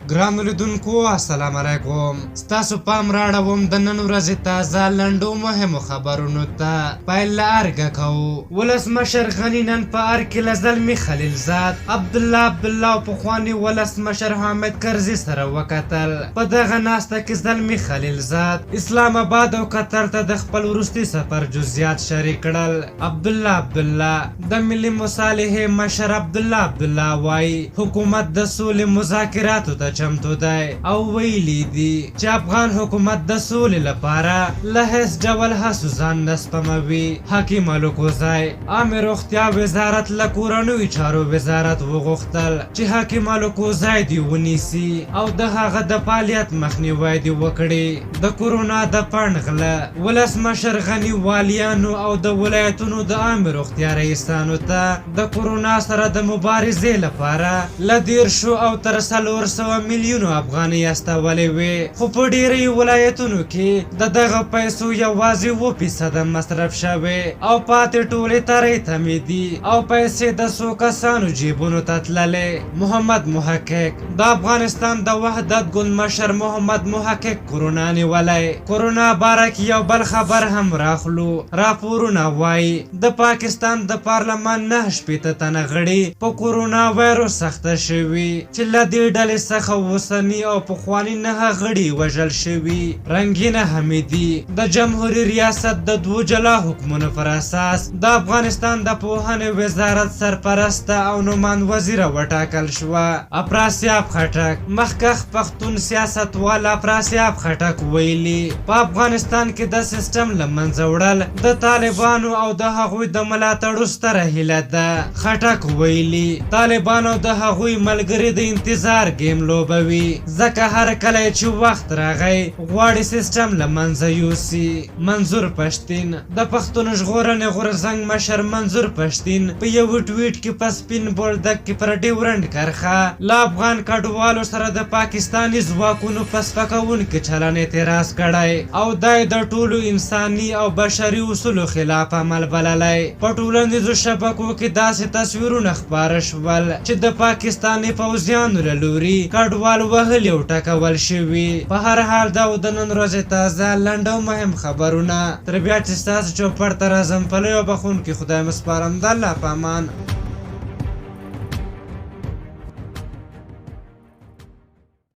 ګرانو لیدونکو السلام علیکم. ستاسو پام راړوم د نن ورځې تازه لنډو مهمو خبرونو ته. پیل له ارګه کوو. ولسمشر غني نن په ارګ کې له زلمي خلیلزاد عبدالله او پخواني ولسمشر حامد کرزي سره وکتل. په دغه ناسته کې زلمي خلیلزاد اسلام آباد او قطر ته د خپل وروستي سفر جزئیات شریک کړل. عبدالله د ملي مصالحې مشر عبدالله وایي حکومت د سولې مذاکراتو ته چمتو دی او ویلي دي چې افغان حکومت د سولې لپاره له هیڅ ډول هڅو ځان نه سپموي. حکیم الوکوزی عامه روغتیا وزارت له کورنیو چارو وزارت وغوښتل چې حکیم الوکوزی دې ونیسي او د هغه د فعالیت مخنیوی دې وکړي. د کورونا د پنډغله ولسمشر غني والیانو او د ولایتونو د عامه روغتیا رئیسانو ته د کورونا سره د مبارزې لپاره له 10 او تر 400 میلیونو افغانۍ استولې وې، خو په ډېری ولایتونو کې د دغه پیسو یوازې 2% مصرف شوی او پاتې ټولې ترې تمې دي او پیسې د څو کسانو جیبونو ته تللې. محمد محقق د افغانستان د وحدت ګوند مشر محمد محقق کورونا نیولی. کورونا باره کې یو بل خبر هم راخلو. راپورونه وایي د پاکستان د پارلمان 9 تنه غړي په کورونا وایرس سخته شوي چې له دې ډلې څخه اوسني او پخواني 9 غړي وژل شوي. رنګینه حمیدي د جمهوریت ریاست د 2 جلا حکمونو پر اساس د افغانستان د پوهنې وزارت سرپرسته او نومان وزیره وټاکل شوه. افراسیاب خټک مخکښ پښتون سیاستوال افراسیاب خټک ویلي په افغانستان کې د سیستم له منځه وړل د طالبانو او د هغوی د ملاتړو ستره هیله ده. خټک ویلي طالبان او د هغوی ملګري د انتظار گیم لوبوي ځکه هر کله چې وخت راغی غواړي سیستم له منځه یوسي. منظور پښتین د پښتون ژغورنې غورځنګ مشر منظور پښتین په یو ټویټ کې په سپین بولدک کې پر ډیورنډ کرښه له افغان کډوالو سره د پاکستاني ځواکونو په سپکونکي چلن اعتراض کړی او دای د ټولو انساني او بشري اصولو خلاف عمل بللی. په ټولنیزو شبکو کې داسې تصویرونه خپاره شول چې د پاکستاني پوځیانو له لوري کډوال وهلي او ټکول شوي. په هر حال دا د نن ورځې تازه لنډ او مهم خبرونه. تر بیا چې ستاسو چوپړ ته راځم په لویو بخښونکي خدای مسپارم. د الله په امان.